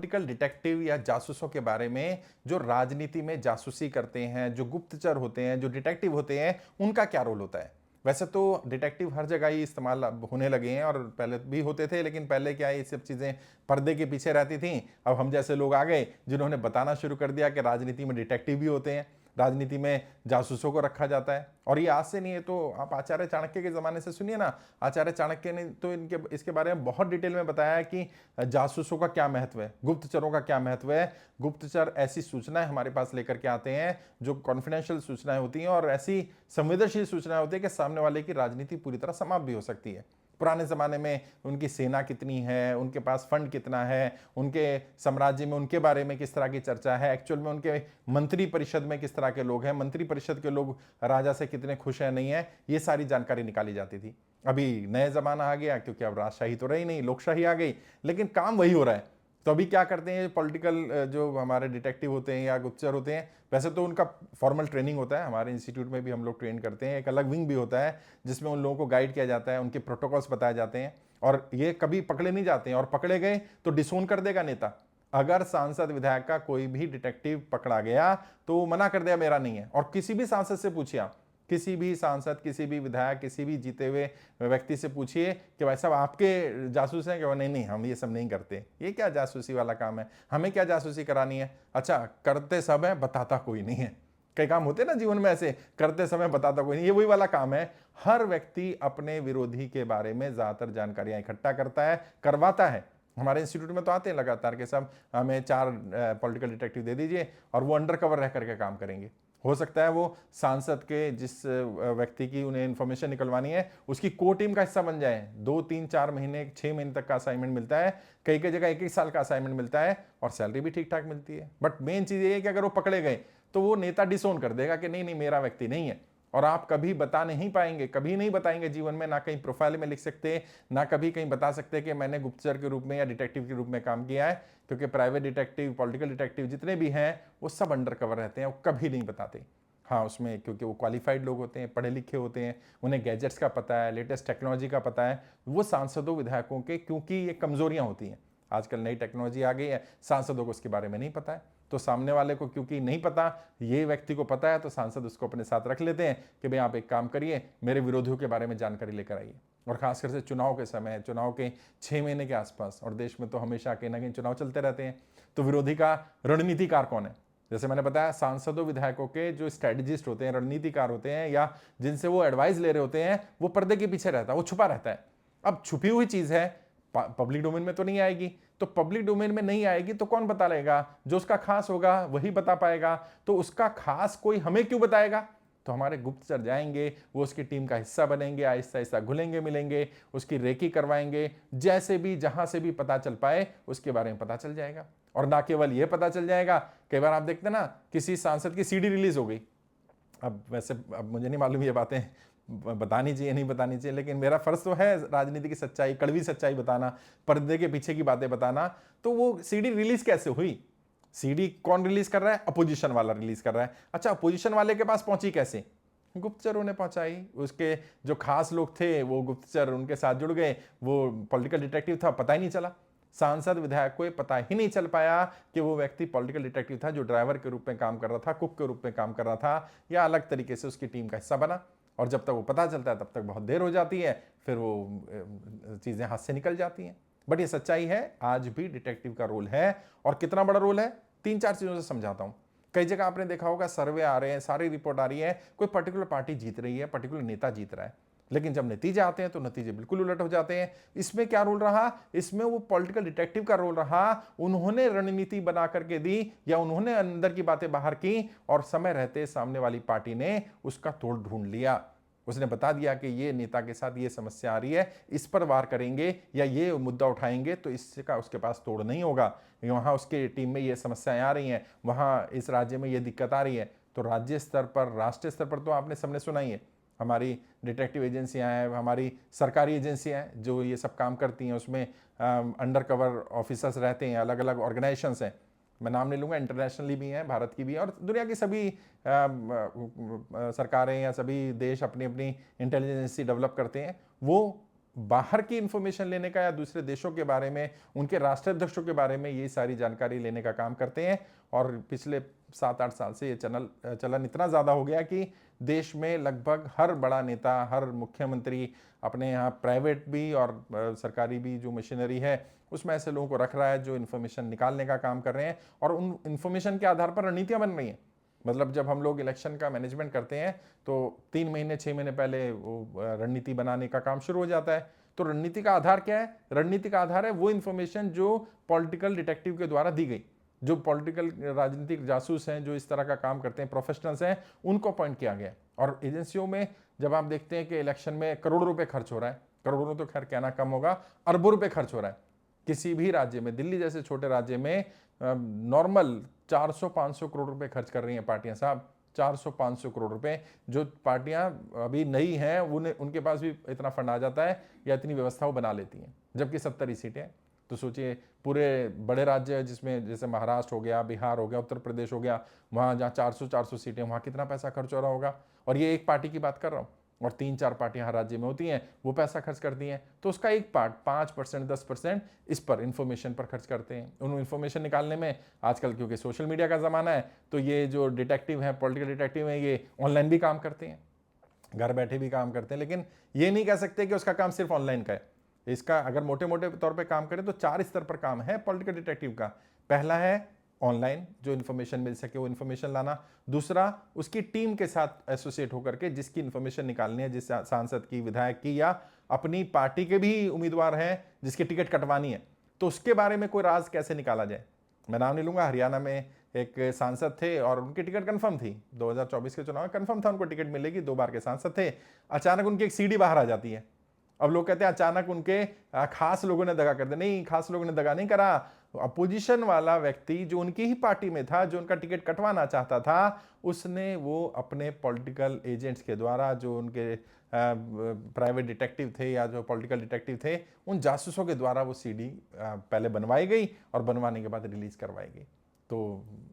Political detective या जासूसों के बारे में, जो राजनीति में जासूसी करते हैं, जो गुप्तचर होते हैं, जो डिटेक्टिव होते हैं, उनका क्या रोल होता है। वैसे तो डिटेक्टिव हर जगह ही इस्तेमाल अब होने लगे हैं और पहले भी होते थे, लेकिन पहले क्या है, ये सब चीज़ें पर्दे के पीछे रहती थी। अब हम जैसे लोग आ गए जिन्होंने बताना शुरू कर दिया कि राजनीति में डिटेक्टिव भी होते हैं, राजनीति में जासूसों को रखा जाता है। और ये आज से नहीं है, तो आप आचार्य चाणक्य के ज़माने से सुनिए ना। आचार्य चाणक्य ने तो इसके बारे में बहुत डिटेल में बताया है कि जासूसों का क्या महत्व है, गुप्तचरों का क्या महत्व है। गुप्तचर ऐसी सूचनाएं हमारे पास लेकर के आते हैं जो कॉन्फिडेंशियल सूचनाएं होती हैं और ऐसी संवेदनशील सूचनाएं होती है कि सामने वाले की राजनीति पूरी तरह समाप्त भी हो सकती है। पुराने ज़माने में उनकी सेना कितनी है, उनके पास फंड कितना है, उनके साम्राज्य में उनके बारे में किस तरह की चर्चा है, एक्चुअल में उनके मंत्री परिषद में किस तरह के लोग हैं, मंत्री परिषद के लोग राजा से कितने खुश हैं नहीं है, ये सारी जानकारी निकाली जाती थी। अभी नया ज़माना आ गया क्योंकि अब राजशाही तो रही नहीं, लोकशाही आ गई, लेकिन काम वही हो रहा है। तो अभी क्या करते हैं पॉलिटिकल जो हमारे डिटेक्टिव होते हैं या गुप्तचर होते हैं, वैसे तो उनका फॉर्मल ट्रेनिंग होता है, हमारे इंस्टीट्यूट में भी हम लोग ट्रेन करते हैं, एक अलग विंग भी होता है जिसमें उन लोगों को गाइड किया जाता है, उनके प्रोटोकॉल्स बताए जाते हैं। और ये कभी पकड़े नहीं जाते हैं, और पकड़े गए तो डिसोन कर देगा नेता। अगर सांसद विधायक का कोई भी डिटेक्टिव पकड़ा गया तो वो मना कर दिया मेरा नहीं है। और किसी भी सांसद से पूछिए आप, किसी भी सांसद, किसी भी विधायक, किसी भी जीते हुए व्यक्ति से पूछिए कि भाई साहब आपके जासूस हैं, कि वो नहीं नहीं हम ये सब नहीं करते, ये क्या जासूसी वाला काम है, हमें क्या जासूसी करानी है। अच्छा, करते सब है, बताता कोई नहीं है। कई काम होते हैं ना जीवन में ऐसे, करते समय बताता कोई नहीं, ये वही वाला काम है। हर व्यक्ति अपने विरोधी के बारे में ज्यादातर जानकारियां इकट्ठा करता है, करवाता है। हमारे इंस्टीट्यूट में तो आते हैं लगातार के सब, हमें 4 पॉलिटिकल डिटेक्टिव दे दीजिए और वो अंडर कवर रह करके काम करेंगे। हो सकता है वो सांसद के जिस व्यक्ति की उन्हें इंफॉर्मेशन निकलवानी है उसकी कोर टीम का हिस्सा बन जाए। 2 3 4 महीने 6 महीने तक का असाइनमेंट मिलता है, कई कई जगह 1 1 साल का असाइनमेंट मिलता है और सैलरी भी ठीक ठाक मिलती है। बट मेन चीज ये है कि अगर वो पकड़े गए तो वो नेता डिसोन कर देगा कि नहीं नहीं मेरा व्यक्ति नहीं है। और आप कभी बता नहीं पाएंगे, कभी नहीं बताएंगे जीवन में, ना कहीं प्रोफाइल में लिख सकते, ना कभी कहीं बता सकते कि मैंने गुप्तचर के रूप में या डिटेक्टिव के रूप में काम किया है। क्योंकि प्राइवेट डिटेक्टिव, पॉलिटिकल डिटेक्टिव जितने भी हैं वो सब अंडर कवर रहते हैं, वो कभी नहीं बताते। हाँ, उसमें क्योंकि वो क्वालिफाइड लोग होते हैं, पढ़े लिखे होते हैं, उन्हें गैजेट्स का पता है, लेटेस्ट टेक्नोलॉजी का पता है। वो सांसदों विधायकों के, क्योंकि ये कमजोरियां होती हैं, आजकल नई टेक्नोलॉजी आ गई है, सांसदों को उसके बारे में नहीं पता है। तो सामने वाले को क्योंकि नहीं पता, ये व्यक्ति को पता है, तो सांसद उसको अपने साथ रख लेते हैं कि भाई आप एक काम करिए, मेरे विरोधियों के बारे में जानकारी लेकर आइए। और खासकर से चुनाव के समय, चुनाव के 6 महीने के आसपास, और देश में तो हमेशा कहीं ना कहीं चुनाव चलते रहते हैं, तो विरोधी का रणनीतिकार कौन है। जैसे मैंने बताया, सांसदों विधायकों के जो स्ट्रेटजिस्ट होते हैं, रणनीतिकार होते हैं, या जिनसे वो एडवाइस ले रहे होते हैं, वो पर्दे के पीछे रहता है, वो छुपा रहता है। अब छुपी हुई चीज है, पब्लिक डोमेन में तो नहीं आएगी, तो पब्लिक डोमेन में नहीं आएगी तो कौन बता लेगा, जो उसका खास होगा वही बता पाएगा। तो उसका खास कोई हमें क्यों बताएगा। तो हमारे गुप्तचर जाएंगे, वो उसकी टीम का हिस्सा बनेंगे, आहिस्ता आहिस्ता घुलेंगे मिलेंगे, उसकी रेकी करवाएंगे, जैसे भी जहां से भी पता चल पाए उसके बारे में पता चल जाएगा। और ना केवल ये पता चल जाएगा, कई बार आप देखते हैं ना, किसी सांसद की सीडी रिलीज हो गई। अब वैसे अब मुझे नहीं मालूम ये बातें बतानी चाहिए नहीं बतानी चाहिए, लेकिन मेरा फर्ज तो है राजनीति की सच्चाई, कड़वी सच्चाई बताना, पर्दे के पीछे की बातें बताना। तो वो सीडी रिलीज कैसे हुई, सीडी कौन रिलीज कर रहा है, अपोजिशन वाला रिलीज कर रहा है। अच्छा, अपोजिशन वाले के पास पहुंची कैसे, गुप्तचरों ने पहुंचाई। उसके जो खास लोग थे वो गुप्तचर उनके साथ जुड़ गए, वो पॉलिटिकल डिटेक्टिव था, पता ही नहीं चला। सांसद विधायक को पता ही नहीं चल पाया कि वो व्यक्ति पॉलिटिकल डिटेक्टिव था, जो ड्राइवर के रूप में काम कर रहा था, कुक के रूप में काम कर रहा था, या अलग तरीके से उसकी टीम का हिस्सा बना। और जब तक वो पता चलता है तब तक बहुत देर हो जाती है, फिर वो चीजें हाथ से निकल जाती हैं। बट ये सच्चाई है, आज भी डिटेक्टिव का रोल है। और कितना बड़ा रोल है, 3 4 चीजों से समझाता हूं। कई जगह आपने देखा होगा, सर्वे आ रहे हैं, सारी रिपोर्ट आ रही है, कोई पर्टिकुलर पार्टी जीत रही है, पर्टिकुलर नेता जीत रहा है, लेकिन जब नतीजे आते हैं तो नतीजे बिल्कुल उलट हो जाते हैं। इसमें क्या रोल रहा, इसमें वो पॉलिटिकल डिटेक्टिव का रोल रहा। उन्होंने रणनीति बना करके दी, या उन्होंने अंदर की बातें बाहर की, और समय रहते सामने वाली पार्टी ने उसका तोड़ ढूंढ लिया। उसने बता दिया कि ये नेता के साथ ये समस्या आ रही है, इस पर वार करेंगे या ये मुद्दा उठाएंगे तो इसका उसके पास तोड़ नहीं होगा, वहां उसके टीम में ये समस्याएं आ रही हैं, वहां इस राज्य में ये दिक्कत आ रही है। तो राज्य स्तर पर, राष्ट्रीय स्तर पर तो आपने सबने सुना ही है, हमारी डिटेक्टिव एजेंसियां हैं, हमारी सरकारी एजेंसियां हैं जो ये सब काम करती हैं, उसमें अंडर कवर ऑफिसर्स रहते हैं, अलग अलग ऑर्गेनाइजेशंस हैं, मैं नाम नहीं लूंगा, इंटरनेशनली भी हैं, भारत की भी है, और दुनिया की सभी सरकारें या सभी देश अपनी अपनी इंटेलिजेंस एजेंसी डेवलप करते हैं। वो बाहर की इंफॉर्मेशन लेने का या दूसरे देशों के बारे में, उनके राष्ट्राध्यक्षों के बारे में ये सारी जानकारी लेने का काम करते हैं। और पिछले 7-8 साल से ये चलन इतना ज़्यादा हो गया कि देश में लगभग हर बड़ा नेता, हर मुख्यमंत्री अपने यहाँ प्राइवेट भी और सरकारी भी जो मशीनरी है उसमें ऐसे लोगों को रख रहा है जो इन्फॉर्मेशन निकालने का काम कर रहे हैं और उन इन्फॉर्मेशन के आधार पर रणनीतियाँ बन रही हैं। मतलब जब हम लोग इलेक्शन का मैनेजमेंट करते हैं तो 3 महीने 6 महीने पहले वो रणनीति बनाने का काम शुरू हो जाता है। तो रणनीति का आधार क्या है? रणनीति का आधार है वो इन्फॉर्मेशन जो पॉलिटिकल डिटेक्टिव के द्वारा दी गई, जो पॉलिटिकल राजनीतिक जासूस हैं, जो इस तरह का काम करते हैं, प्रोफेशनल्स हैं, उनको अपॉइंट किया गया। और एजेंसियों में जब आप देखते हैं कि इलेक्शन में करोड़ों रुपए खर्च हो रहा है, करोड़ों तो खैर कहना कम होगा, अरबों रुपए खर्च हो रहा है किसी भी राज्य में, दिल्ली जैसे छोटे राज्य में नॉर्मल 400-500 करोड़ रुपए खर्च कर रही हैं पार्टियां साहब। 400-500 करोड़ रुपए जो पार्टियां अभी नई हैं उनके पास भी इतना फंड आ जाता है या इतनी व्यवस्था वो बना लेती हैं, जबकि 70 ही सीटें हैं। तो सोचिए पूरे बड़े राज्य जिसमें जैसे महाराष्ट्र हो गया, बिहार हो गया, उत्तर प्रदेश हो गया, वहाँ जहाँ 400 सीटें, वहाँ कितना पैसा खर्च हो रहा होगा। और ये एक पार्टी की बात कर रहा हूँ, और 3-4 पार्टियां हर राज्य में होती हैं, वो पैसा खर्च करती हैं। तो उसका एक पार्ट 5% 10% इस पर इंफॉर्मेशन पर खर्च करते हैं। उन इंफॉर्मेशन निकालने में आजकल क्योंकि सोशल मीडिया का ज़माना है तो ये जो डिटेक्टिव हैं, पॉलिटिकल डिटेक्टिव हैं, ये ऑनलाइन भी काम करते हैं, घर बैठे भी काम करते हैं। लेकिन ये नहीं कह सकते कि उसका काम सिर्फ ऑनलाइन का है। इसका अगर मोटे मोटे तौर पर काम करें तो 4 स्तर पर काम है पॉलिटिकल डिटेक्टिव का। पहला है ऑनलाइन जो इन्फॉर्मेशन मिल सके वो इन्फॉर्मेशन लाना। दूसरा, उसकी टीम के साथ एसोसिएट होकर के जिसकी इन्फॉर्मेशन निकालनी है, जिस सांसद की, विधायक की, या अपनी पार्टी के भी उम्मीदवार हैं जिसकी टिकट कटवानी है, तो उसके बारे में कोई राज कैसे निकाला जाए। मैं नाम नहीं लूंगा, हरियाणा में एक सांसद थे और उनकी टिकट कंफर्म थी, 2024 के चुनाव में कंफर्म था उनको टिकट मिलेगी, 2 बार के सांसद थे। अचानक उनकी एक सीडी बाहर आ जाती है। अब लोग कहते हैं अचानक उनके खास लोगों ने दगा कर दिया। नहीं, खास लोगों ने दगा नहीं करा। अपोजिशन वाला व्यक्ति जो उनकी ही पार्टी में था, जो उनका टिकट कटवाना चाहता था, उसने वो अपने पॉलिटिकल एजेंट्स के द्वारा, जो उनके प्राइवेट डिटेक्टिव थे या जो पॉलिटिकल डिटेक्टिव थे, उन जासूसों के द्वारा वो सीडी पहले बनवाई गई और बनवाने के बाद रिलीज करवाई गई। तो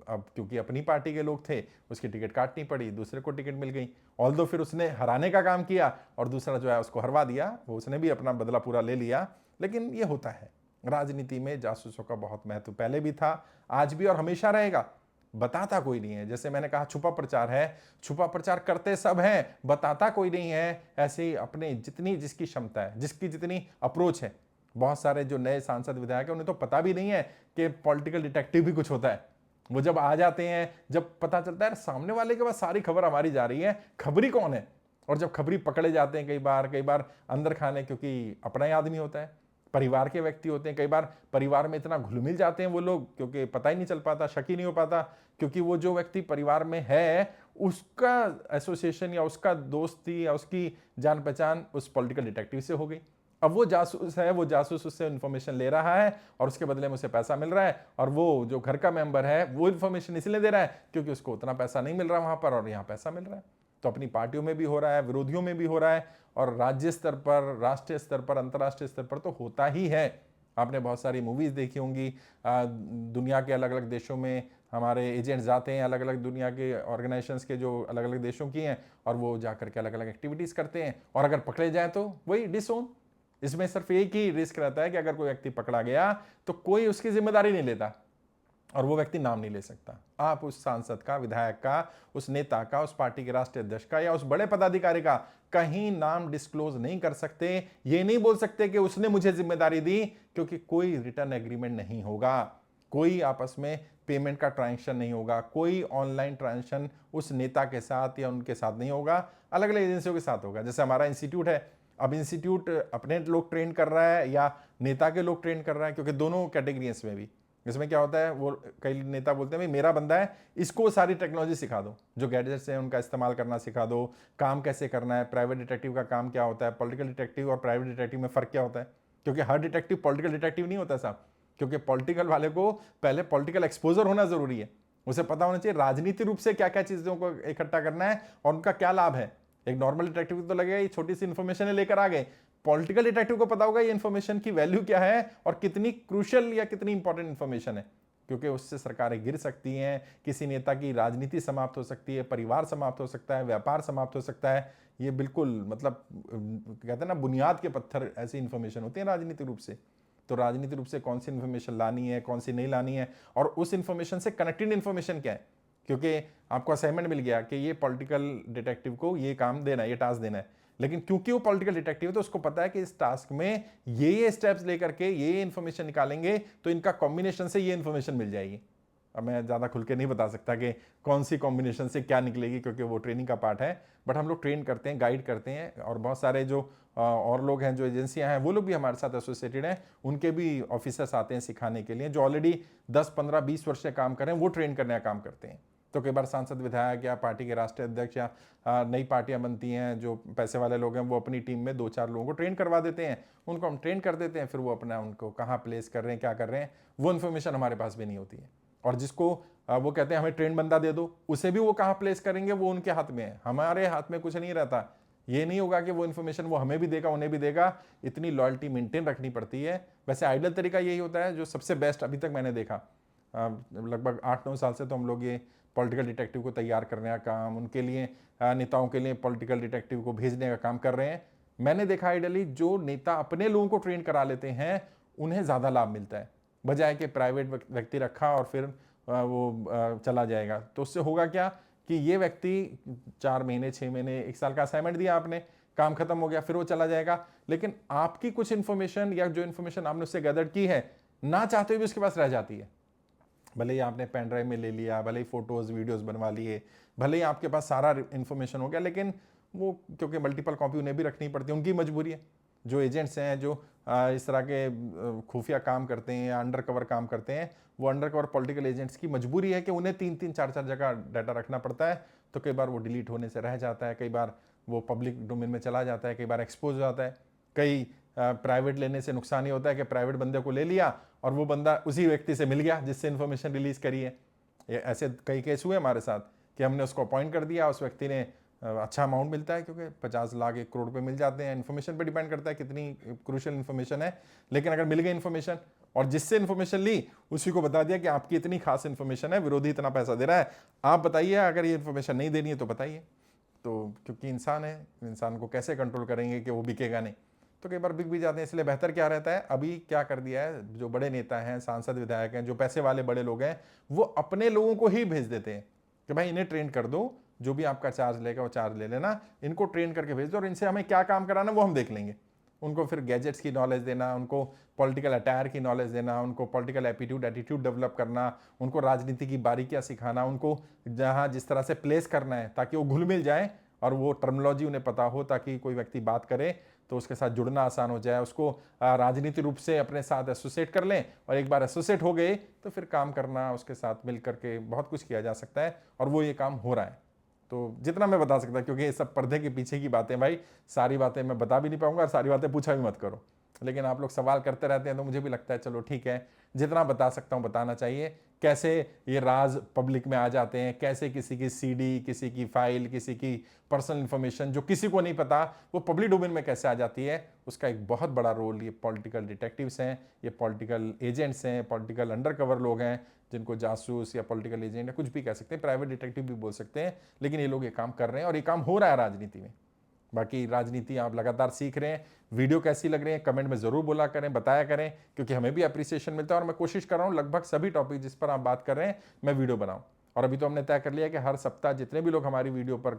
अब क्योंकि अपनी पार्टी के लोग थे, उसकी टिकट काटनी पड़ी, दूसरे को टिकट मिल गई। ऑल्दो फिर उसने हराने का काम किया और दूसरा जो है उसको हरवा दिया, वो उसने भी अपना बदला पूरा ले लिया। लेकिन ये होता है, राजनीति में जासूसों का बहुत महत्व पहले भी था, आज भी और हमेशा रहेगा। बताता कोई नहीं है, जैसे मैंने कहा छुपा प्रचार है, छुपा प्रचार करते सब हैं, बताता कोई नहीं है। ऐसे ही अपने जितनी जिसकी क्षमता है, जिसकी जितनी अप्रोच है, बहुत सारे जो नए सांसद विधायक हैं उन्हें तो पता भी नहीं है कि पॉलिटिकल डिटेक्टिव भी कुछ होता है। वो जब आ जाते हैं, जब पता चलता है सामने वाले के पास सारी खबर हमारी जा रही है, खबरी कौन है, और जब खबरी पकड़े जाते हैं कई बार अंदर खाने, क्योंकि अपना ही आदमी होता है, परिवार के व्यक्ति होते हैं, कई बार परिवार में इतना घुल मिल जाते हैं वो लोग, क्योंकि पता ही नहीं चल पाता, शक ही नहीं हो पाता, क्योंकि वो जो व्यक्ति परिवार में है उसका एसोसिएशन या उसका दोस्ती या उसकी जान पहचान उस पॉलिटिकल डिटेक्टिव से हो गई। अब वो जासूस है, वो जासूस उससे इन्फॉर्मेशन ले रहा है और उसके बदले में उसे पैसा मिल रहा है, और वो जो घर का मेंबर है वो इन्फॉर्मेशन इसलिए दे रहा है क्योंकि उसको उतना पैसा नहीं मिल रहा वहां पर और यहाँ पैसा मिल रहा है। तो अपनी पार्टियों में भी हो रहा है, विरोधियों में भी हो रहा है, और राज्य स्तर पर, राष्ट्रीय स्तर पर, अंतर्राष्ट्रीय स्तर पर तो होता ही है। आपने बहुत सारी मूवीज देखी होंगी, दुनिया के अलग अलग देशों में हमारे एजेंट्स जाते हैं, अलग अलग दुनिया के ऑर्गेनाइजेशंस के जो अलग अलग देशों की हैं, और वो जाकर के अलग अलग एक्टिविटीज़ करते हैं, और अगर पकड़े जाए तो वही डिसोन। इसमें सिर्फ एक ही रिस्क रहता है कि अगर कोई व्यक्ति पकड़ा गया तो कोई उसकी जिम्मेदारी नहीं लेता और वो व्यक्ति नाम नहीं ले सकता। आप उस सांसद का, विधायक का, उस नेता का, उस पार्टी के राष्ट्रीय अध्यक्ष का या उस बड़े पदाधिकारी का कहीं नाम डिस्क्लोज नहीं कर सकते। ये नहीं बोल सकते कि उसने मुझे जिम्मेदारी दी, क्योंकि कोई रिटर्न एग्रीमेंट नहीं होगा, कोई आपस में पेमेंट का ट्रांजेक्शन नहीं होगा, कोई ऑनलाइन ट्रांजेक्शन उस नेता के साथ या उनके साथ नहीं होगा, अलग अलग एजेंसियों के साथ होगा। जैसे हमारा इंस्टीट्यूट है, अब इंस्टीट्यूट अपने लोग ट्रेन कर रहा है या नेता के लोग ट्रेन कर रहा है, क्योंकि दोनों कैटेगरीज में भी, इसमें क्या होता है, वो कई नेता बोलते हैं भाई मेरा बंदा है, इसको सारी टेक्नोलॉजी सिखा दो, जो गैजेट्स हैं उनका इस्तेमाल करना सिखा दो, काम कैसे करना है, प्राइवेट डिटेक्टिव का काम क्या होता है, पॉलिटिकल डिटेक्टिव और प्राइवेट डिटेक्टिव में फ़र्क क्या होता है, क्योंकि हर डिटेक्टिव पॉलिटिकल डिटेक्टिव नहीं होता साहब, क्योंकि पॉलिटिकल वाले को पहले पॉलिटिकल एक्सपोजर होना जरूरी है, उसे पता होना चाहिए राजनीति रूप से क्या क्या चीज़ों को इकट्ठा करना है और उनका क्या लाभ है। एक नॉर्मल डिटेक्टिव तो लगेगा ये छोटी सी इन्फॉर्मेशन लेकर आ गए, पॉलिटिकल डिटेक्टिव को पता होगा ये इन्फॉर्मेशन की वैल्यू क्या है और कितनी क्रूशियल या कितनी इंपॉर्टेंट इन्फॉर्मेशन है। क्योंकि उससे सरकारें गिर सकती हैं, किसी नेता की राजनीति समाप्त हो सकती है, परिवार समाप्त हो सकता है, व्यापार समाप्त हो सकता है। ये बिल्कुल मतलब कहते हैं ना, बुनियाद के पत्थर ऐसी इन्फॉर्मेशन होती है राजनीतिक रूप से। तो राजनीतिक रूप से कौन सी इन्फॉर्मेशन लानी है, कौन सी नहीं लानी है, और उस इन्फॉर्मेशन से कनेक्टेड इन्फॉर्मेशन क्या है, क्योंकि आपको असाइनमेंट मिल गया कि ये पॉलिटिकल डिटेक्टिव को ये काम देना है, ये टास्क देना है, लेकिन क्योंकि वो पॉलिटिकल डिटेक्टिव है तो उसको पता है कि इस टास्क में ये स्टेप्स लेकर के ये इन्फॉर्मेशन निकालेंगे तो इनका कॉम्बिनेशन से ये इन्फॉर्मेशन मिल जाएगी। अब मैं ज़्यादा खुल के नहीं बता सकता कि कौन सी कॉम्बिनेशन से क्या निकलेगी, क्योंकि वो ट्रेनिंग का पार्ट है, बट हम लोग ट्रेन करते हैं, गाइड करते हैं, और बहुत सारे जो और लोग हैं, जो एजेंसियां हैं, वो लोग भी हमारे साथ एसोसिएटेड हैं, उनके भी ऑफिसर्स आते हैं सिखाने के लिए, जो ऑलरेडी 10, 15, 20 वर्ष से काम कर रहे हैं, वो ट्रेन करने का काम करते हैं। तो कई बार सांसद, विधायक या पार्टी के राष्ट्रीय अध्यक्ष या नई पार्टियां बनती हैं, जो पैसे वाले लोग हैं, वो अपनी टीम में 2-4 लोगों को ट्रेन करवा देते हैं, उनको हम ट्रेन कर देते हैं, फिर वो अपना उनको कहाँ प्लेस कर रहे हैं, क्या कर रहे हैं, वो इन्फॉर्मेशन हमारे पास भी नहीं होती है। और जिसको वो कहते हैं हमें ट्रेन बंदा दे दो, उसे भी वो कहाँ प्लेस करेंगे, वो उनके हाथ में है, हमारे हाथ में कुछ नहीं रहता। ये नहीं होगा कि वो इन्फॉर्मेशन वो हमें भी देगा, उन्हें भी देगा, इतनी लॉयल्टी मेंटेन रखनी पड़ती है। वैसे आइडियल तरीका यही होता है, जो सबसे बेस्ट अभी तक मैंने देखा, लगभग 8-9 साल से तो हम लोग ये पॉलिटिकल डिटेक्टिव को तैयार करने का काम, उनके लिए नेताओं के लिए पॉलिटिकल डिटेक्टिव को भेजने का काम कर रहे हैं। मैंने देखा आइडियली जो नेता अपने लोगों को ट्रेन करा लेते हैं, उन्हें ज़्यादा लाभ मिलता है, बजाय कि प्राइवेट व्यक्ति रखा और फिर वो चला जाएगा। तो उससे होगा क्या कि ये व्यक्ति 4 महीने, 6 महीने, 1 साल का असाइनमेंट दिया आपने, काम खत्म हो गया, फिर वो चला जाएगा, लेकिन आपकी कुछ इन्फॉर्मेशन या जो इन्फॉर्मेशन आपने उससे गैदर की है, ना चाहते हुए भी उसके पास रह जाती है। भले ही आपने पेन ड्राइव में ले लिया, भले ही फोटोज वीडियोस बनवा लिए, भले ही आपके पास सारा इन्फॉर्मेशन हो गया, लेकिन वो क्योंकि मल्टीपल कॉपी उन्हें भी रखनी पड़ती है, उनकी मजबूरी है। जो एजेंट्स हैं, जो इस तरह के खुफिया काम करते हैं या अंडर कवर काम करते हैं, वो अंडर कवर पॉलिटिकल एजेंट्स की मजबूरी है कि उन्हें 3-3, 4-4 जगह डाटा रखना पड़ता है। तो कई बार वो डिलीट होने से रह जाता है, कई बार वो पब्लिक डोमेन में चला जाता है, कई बार एक्सपोज हो जाता है। कई प्राइवेट लेने से नुकसान ये होता है कि प्राइवेट बंदे को ले लिया और वो बंदा उसी व्यक्ति से मिल गया जिससे इन्फॉर्मेशन रिलीज करी है। ऐसे कई केस हुए हमारे साथ कि हमने उसको अपॉइंट कर दिया, उस व्यक्ति ने अच्छा अमाउंट मिलता है, क्योंकि 50 लाख 1 करोड़ रुपए मिल जाते हैं। इन्फॉर्मेशन पे डिपेंड करता है कितनी क्रूशियल इन्फॉर्मेशन है, लेकिन अगर मिल गई इन्फॉर्मेशन और जिससे इन्फॉर्मेशन ली उसी को बता दिया कि आपकी इतनी खास इन्फॉर्मेशन है, विरोधी इतना पैसा दे रहा है, आप बताइए, अगर ये इन्फॉर्मेशन नहीं देनी है तो बताइए। तो क्योंकि इंसान है, इंसान को कैसे कंट्रोल करेंगे कि वो बिकेगा नहीं, तो कई बार बिक भी जाते हैं। इसलिए बेहतर क्या रहता है, अभी क्या कर दिया है, जो बड़े नेता हैं, सांसद, विधायक हैं, जो पैसे वाले बड़े लोग हैं, वो अपने लोगों को ही भेज देते हैं कि भाई इन्हें ट्रेन कर दो, जो भी आपका चार्ज लेगा वो चार्ज ले लेना, इनको ट्रेन करके भेज दो और इनसे हमें क्या काम कराना वो हम देख लेंगे। उनको फिर गैजेट्स की नॉलेज देना, उनको पॉलिटिकल अटायर की नॉलेज देना, उनको पॉलिटिकल एटीट्यूड डेवलप करना, उनको राजनीति की बारीकियां सिखाना, उनको जहां जिस तरह से प्लेस करना है ताकि वो घुल मिल जाए और वो टर्मिनोलॉजी उन्हें पता हो, ताकि कोई व्यक्ति बात करे तो उसके साथ जुड़ना आसान हो जाए, उसको राजनीति रूप से अपने साथ एसोसिएट कर लें, और एक बार एसोसिएट हो गए तो फिर काम करना उसके साथ मिल करके बहुत कुछ किया जा सकता है, और वो ये काम हो रहा है। तो जितना मैं बता सकता, क्योंकि ये सब पर्दे के पीछे की बातें भाई, सारी बातें मैं बता भी नहीं पाऊंगा और सारी बातें पूछा भी मत करो, लेकिन आप लोग सवाल करते रहते हैं तो मुझे भी लगता है चलो ठीक है, जितना बता सकता हूँ बताना चाहिए। कैसे ये राज पब्लिक में आ जाते हैं, कैसे किसी की सीडी, किसी की फाइल, किसी की पर्सनल इंफॉर्मेशन जो किसी को नहीं पता वो पब्लिक डोमेन में कैसे आ जाती है, उसका एक बहुत बड़ा रोल ये पॉलिटिकल डिटेक्टिव्स हैं, ये पॉलिटिकल एजेंट्स हैं, पॉलिटिकल अंडरकवर लोग हैं, जिनको जासूस या पॉलिटिकल एजेंट या कुछ भी कह सकते हैं, प्राइवेट डिटेक्टिव भी बोल सकते हैं, लेकिन ये लोग ये काम कर रहे हैं और ये काम हो रहा है राजनीति में। बाकी राजनीति आप लगातार सीख रहे हैं। वीडियो कैसी लग रही है कमेंट में ज़रूर बोला करें, बताया करें, क्योंकि हमें भी अप्रिसिएशन मिलता है और मैं कोशिश कर रहा हूँ लगभग सभी टॉपिक जिस पर आप बात कर रहे हैं मैं वीडियो बनाऊँ। और अभी तो हमने तय कर लिया कि हर सप्ताह जितने भी लोग हमारी वीडियो पर,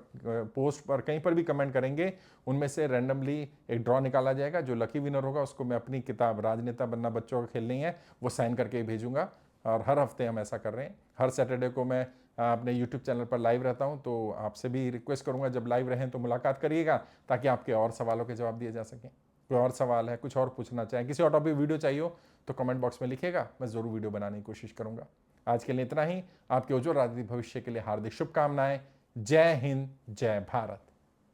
पोस्ट पर, कहीं पर भी कमेंट करेंगे, उनमें से रैंडमली एक ड्रॉ निकाला जाएगा। जो लकी विनर होगा उसको मैं अपनी किताब राजनेता बनना बच्चों का खेल नहीं है वो साइन करके भेजूंगा। और हर हफ्ते हम ऐसा कर रहे हैं। हर सैटरडे को मैं अपने यूट्यूब चैनल पर लाइव रहता हूं, तो आपसे भी रिक्वेस्ट करूंगा जब लाइव रहें तो मुलाकात करिएगा, ताकि आपके और सवालों के जवाब दिए जा सकें। कोई और सवाल है, कुछ और पूछना चाहें, किसी और टॉपिक वीडियो चाहिए हो तो कमेंट बॉक्स में लिखिएगा, मैं ज़रूर वीडियो बनाने की कोशिश करूंगा। आज के लिए इतना ही। आपके उज्ज्वल राजनीतिक भविष्य के लिए हार्दिक शुभकामनाएं। जय हिंद, जय भारत।